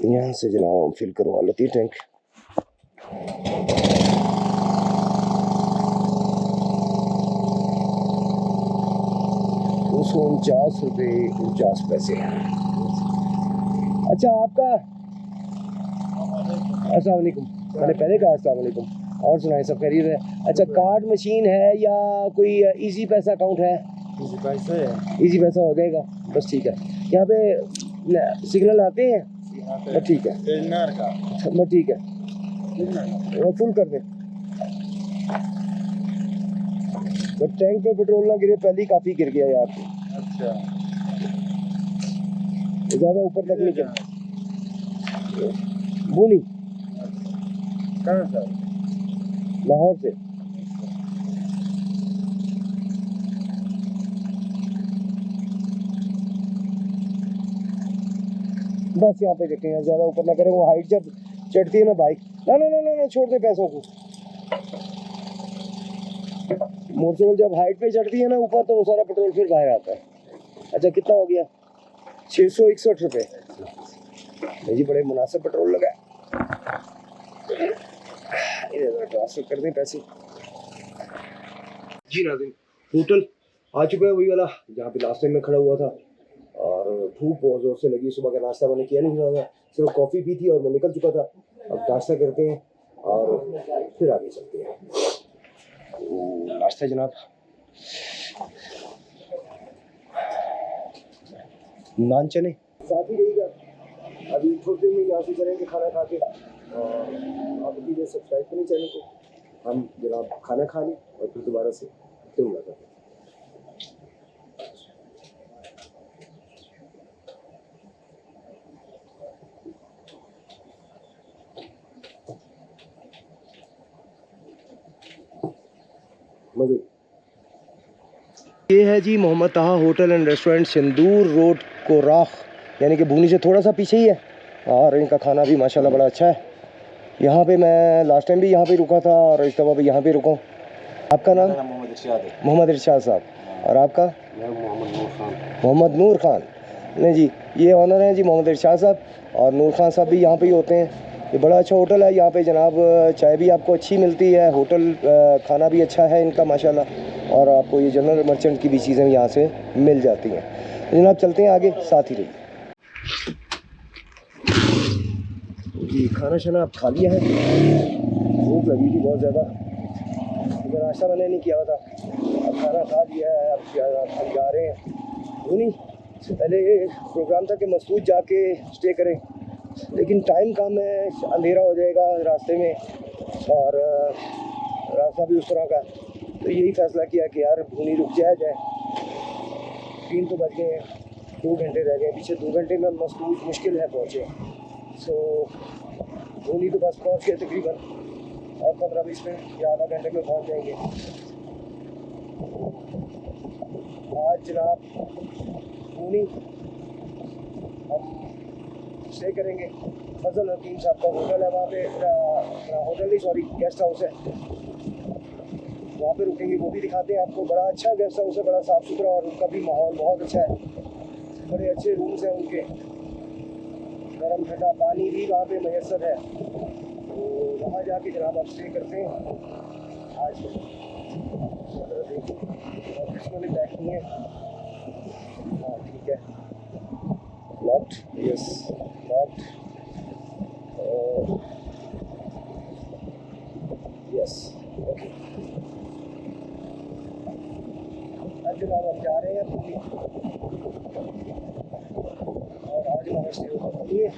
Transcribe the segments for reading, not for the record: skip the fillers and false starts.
यहाँ से जनाब फिल करवा लेती है टैंक। 249 रुपये 49 पैसे। अच्छा आपका अस्सलाम वालेकुम, मैंने पहले कहा अस्सलाम वालेकुम। और सुनाए सब खैरियत है? अच्छा कार्ड मशीन है या कोई इजी पैसा अकाउंट है? इजी पैसा है। इजी पैसा हो जाएगा, बस ठीक है। यहाँ पे सिग्नल आते हैं, बस ठीक है, बस ठीक है, वो फुल कर दें। तो टैंक पे पेट्रोल ना गिरे, पहले ही काफ़ी गिर गया यार। अच्छा ज़्यादा ऊपर तक नहीं चला। बुनी कहाँ सर? लाहौर से। बस यहाँ पे देखें, यहाँ ज़्यादा ऊपर ना करें, वो हाइट जब चढ़ती है ना बाइक। ना ना ना ना ना छोड़ दे पैसों को। मोटरसाइकिल जब हाइट पे चढ़ती है ना ऊपर, तो वो सारा पेट्रोल फिर बाहर आता है। अच्छा कितना हो गया? 661 रुपये। जी बड़े मुनासिब पेट्रोल लगा। ट्रांसफर कर दें पैसे। जी नाज़रीन, होटल आ चुका है, वही वाला जहाँ पे लास्ट टाइम में खड़ा हुआ था। और धूप बहुत जोर से लगी, सुबह का नाश्ता मैंने किया नहीं था, सिर्फ कॉफ़ी पी थी और मैं निकल चुका था। अब नाश्ता करते हैं और फिर आगे चलते हैं। नाश्ता जनाब, नान चने साथ ही रहेगा। अभी थोड़ी देर में यहाँ से चलेंगे खाना खा के। और आप प्लीज़ सब्सक्राइब करें चैनल को। हम जनाब खाना खा लें और फिर दोबारा से फिर मुलाकात करें। मज़े। ये है जी Mohammad Taha hotel and restaurant, Sindoor road Korakh, यानी कि बुनी से थोड़ा सा पीछे ही है। और इनका खाना भी माशाल्लाह बड़ा अच्छा है। यहाँ पे मैं लास्ट टाइम भी यहाँ पे रुका था और इस दफ़ा भी यहाँ पे रुका हूँ। आपका नाम? मोहम्मद इरशाद है। मोहम्मद इरशाद साहब। और आपका? मोहम्मद नूर खान। मोहम्मद नूर खान। नहीं जी, ये ऑनर हैं जी मोहम्मद इरशाद साहब, और नूर खान साहब भी यहाँ पे ही होते हैं। ये बड़ा अच्छा होटल है। यहाँ पे जनाब चाय भी आपको अच्छी मिलती है, होटल खाना भी अच्छा है इनका माशाल्लाह, और आपको ये जनरल मर्चेंट की भी चीज़ें यहाँ से मिल जाती हैं। तो जनाब चलते हैं आगे, साथ ही रहिए जी। खाना शाना आप खा लिया है? भूख लगी थी बहुत ज़्यादा, तो नाश्ता मैंने नहीं किया था। अब खाना खा लिया है, अब हम जा रहे हैं। वो नहीं, पहले प्रोग्राम था कि मसूद जाके स्टे करें, लेकिन टाइम कम है, अंधेरा हो जाएगा रास्ते में और रास्ता भी उस तरह का। तो यही फैसला किया कि यार भूनी रुक जाया जाए। 3 तो बज गए हैं, 2 घंटे रह गए पीछे। 2 घंटे में मसूद मुश्किल है पहुँचे। सो भूनी तो बस पहुँच गए तकरीबन, और 15-20 मिनट या आधा घंटे में पहुँच जाएंगे। आज जनाब भूनी हम स्टे करेंगे। फजल हकीम साहब का होटल है वहाँ पे, होटल नहीं सॉरी गेस्ट हाउस है, वहाँ पे रुकेंगे। वो भी दिखाते हैं आपको। बड़ा अच्छा गेस्ट हाउस है, बड़ा साफ़ सुथरा, और उनका भी माहौल बहुत अच्छा है। बड़े अच्छे रूम्स हैं उनके, गर्म ठंडा पानी भी वहाँ पे मैसर है। तो वहाँ जाके जनाब आप स्टे करते हैं आज। ऑफिस में बैठ नहीं है। हाँ ठीक है, locked, yes locked, yes okay. अब जनाब हम जा रहे हैं पूरी, और आज हमारा स्टे होगा पूरी।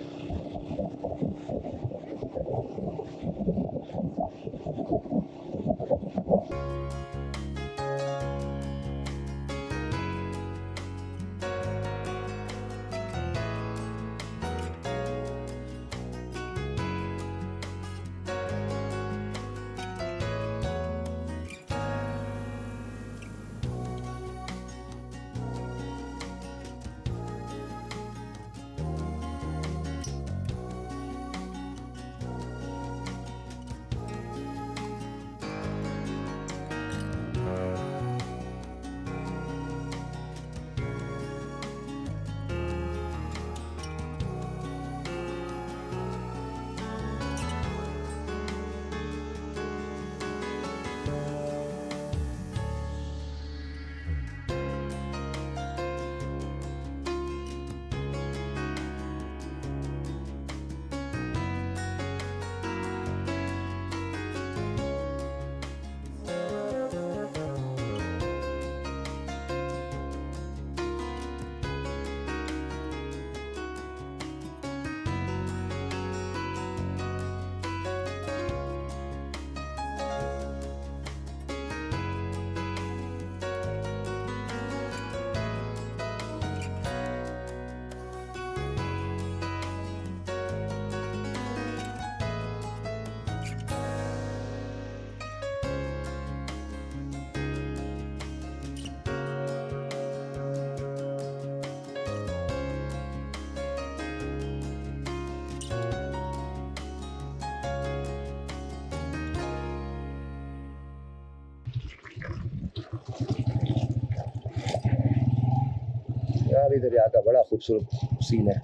यहाँ भी दरिया का बड़ा खूबसूरत सीन है।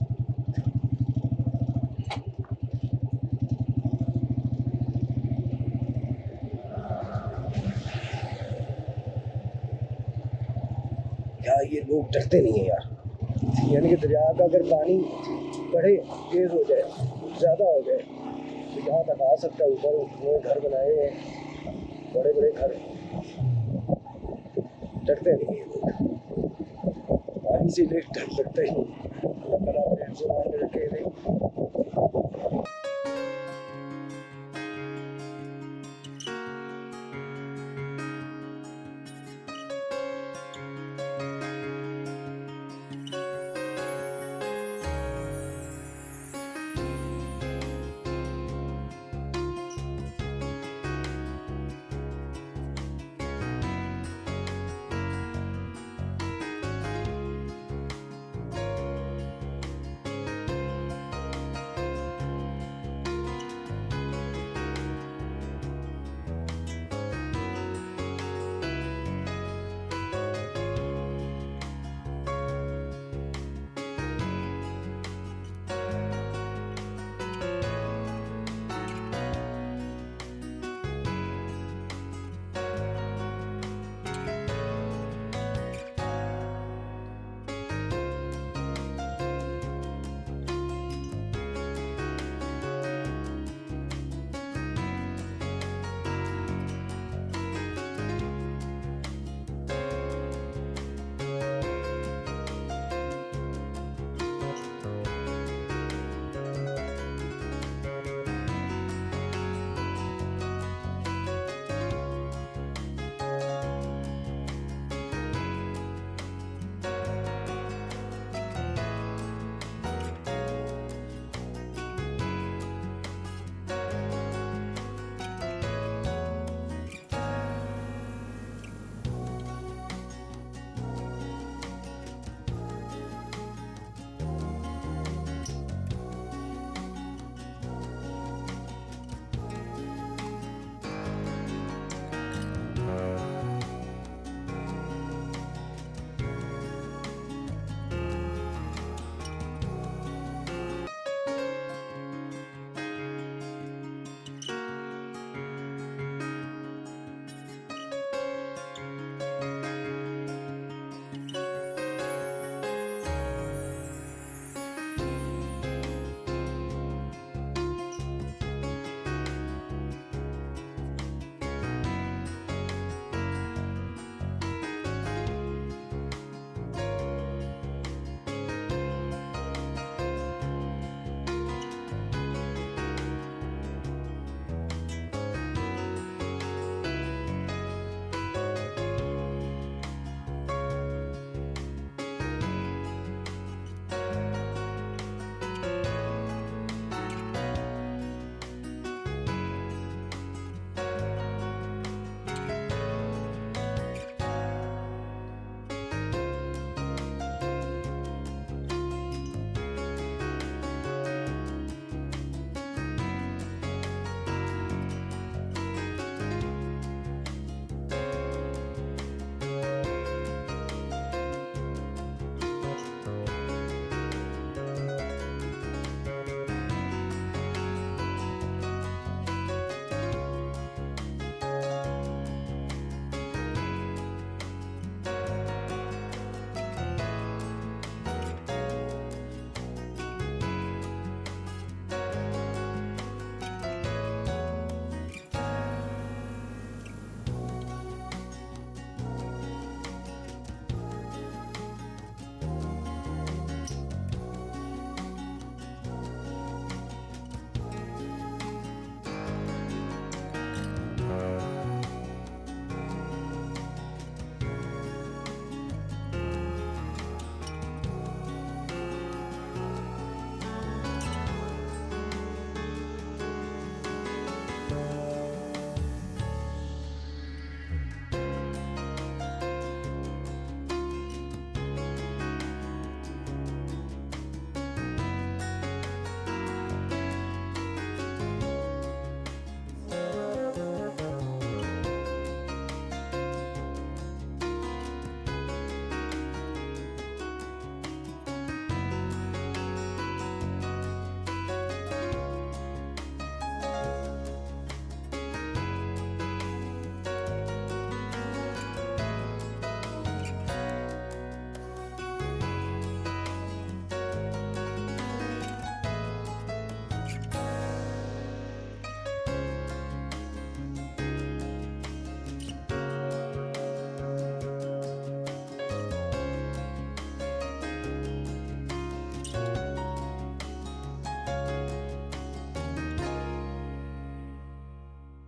यार ये लोग डरते नहीं है यार, यानी कि दरिया का अगर पानी बढ़े, तेज हो जाए, ज़्यादा हो जाए तो यहाँ तक आ सकता है। ऊपर उन्होंने घर बनाए हैं, बड़े बड़े घर, डरते नहीं है लोग पानी से, डर लगता ही नहीं। अल्लाह ताला अपने हिफ्ज़ व अमान में रखे हुए।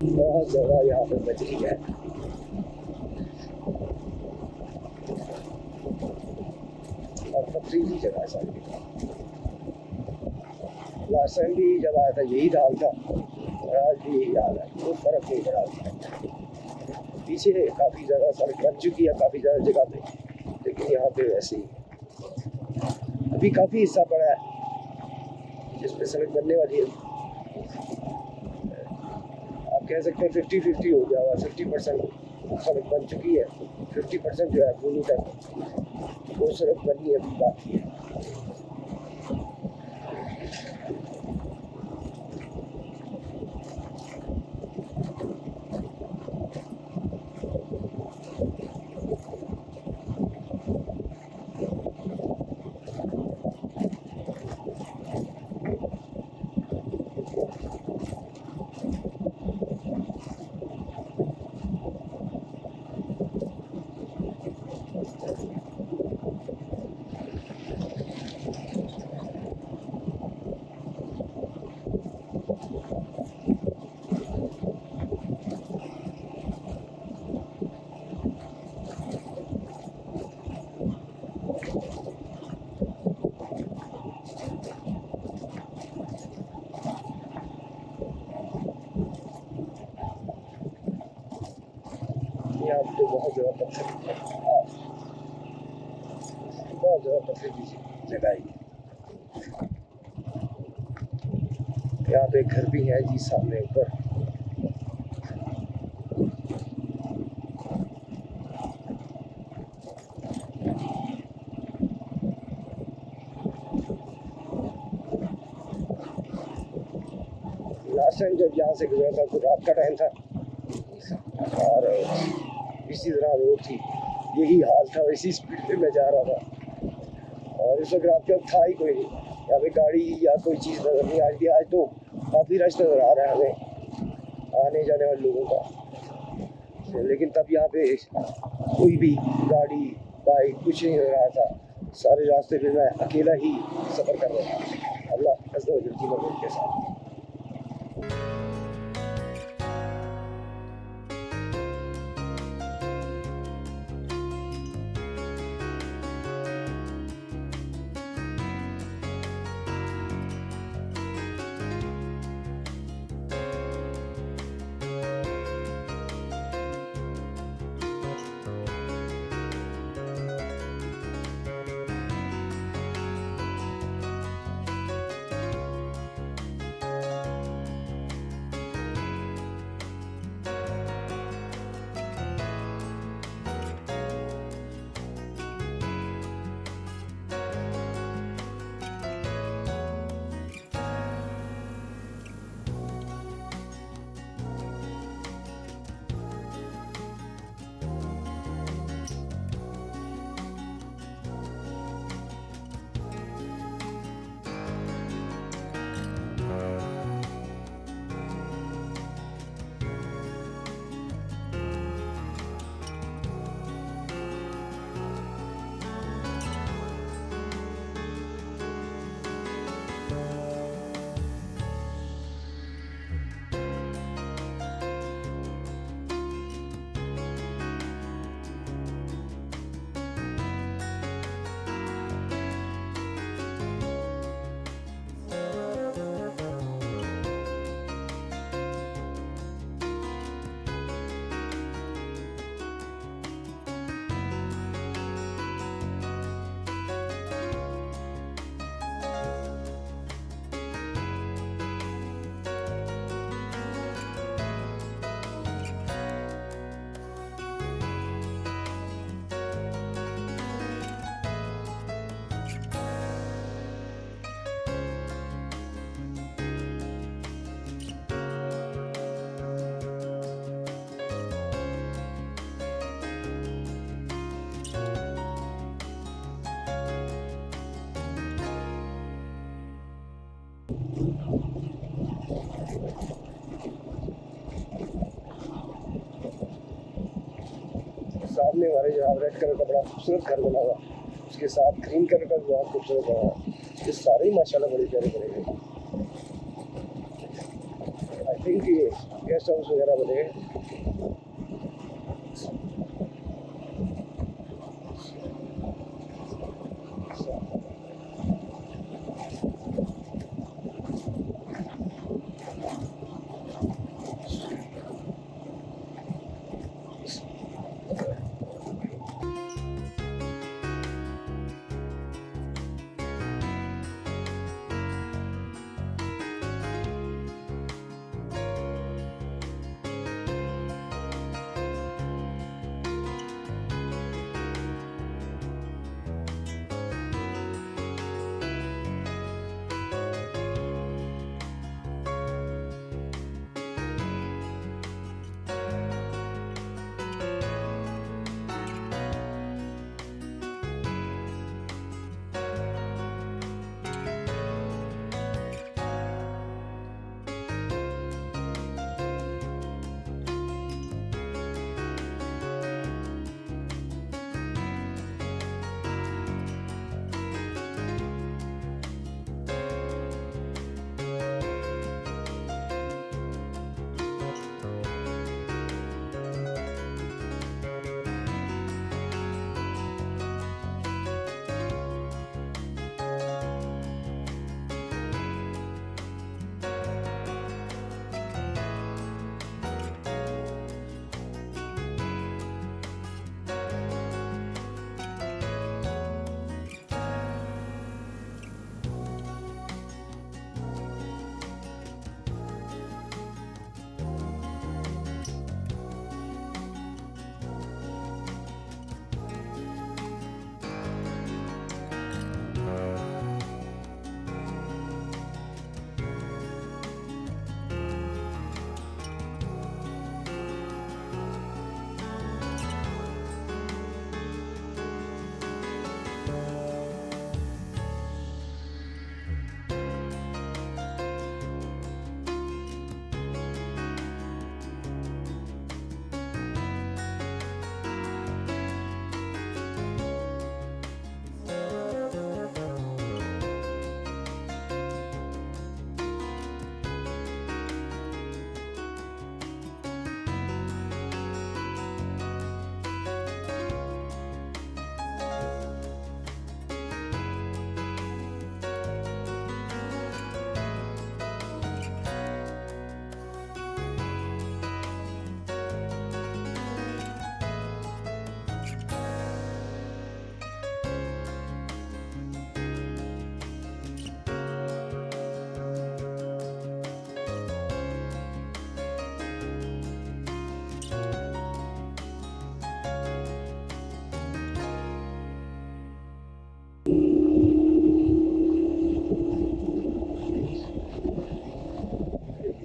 बहुत जगह यहाँ पे बजरी है। और पथरीली जगह है सारी। लास्ट टाइम भी जब आया था यही हाल था और आज भी यही हाल है, कोई फर्क नहीं पड़ा। पीछे काफ़ी ज़्यादा सड़क बन चुकी है काफ़ी ज़्यादा जगह पे, लेकिन यहाँ पे वैसे ही अभी काफ़ी हिस्सा पड़ा है जिस पे सड़क बनने वाली है। आप कह सकते हैं 50-50 हो गया हुआ। 50% सड़क बन चुकी है, 50% जो है पूरी तक वो सड़क बननी अभी बाकी है। यहाँ पे बहुत ज़्यादा पत्थर, बहुत ज़्यादा पत्थर की जगह है। यहाँ पे घर भी है जी सामने ऊपर। लास्ट टाइम जब यहाँ से गुजरा था तो रात का टाइम था और इसी तरह रोड थी, यही हाल था, इसी स्पीड पे मैं जा रहा था और इस वक्त रात के वक्त था ही कोई नहीं यहाँ पे गाड़ी या कोई चीज़ नजर नहीं आ रही थी। आज तो काफ़ी रश नजर आ रहा है हमें आने जाने वाले लोगों का, लेकिन तब यहाँ पे कोई भी गाड़ी बाइक कुछ नहीं नजर आ रहा था। सारे रास्ते पे मैं अकेला ही सफ़र कर रहा था अल्लाह अज़्ज़ व जल की मदद के साथ। सामने हमारे यहाँ रेड कलर का बड़ा खूबसूरत घर बना हुआ, उसके साथ ग्रीन कलर का बहुत खूबसूरत बना हुआ। ये सारे ही माशाल्लाह बड़े प्यारे बने हैं। आई थिंक ये गेस्ट हाउस वगैरह बने हैं।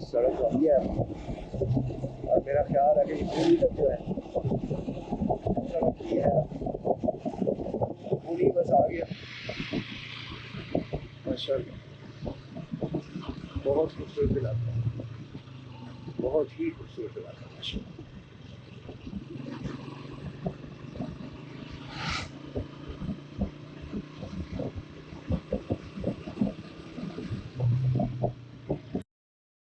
सड़क तो है और मेरा ख्याल है कि पूरी तक जो है सड़क ही है, पूरी बस आ गया। माशाअल्लाह बहुत खूबसूरत इलाका, बहुत ही खूबसूरत इलाका माशाअल्लाह।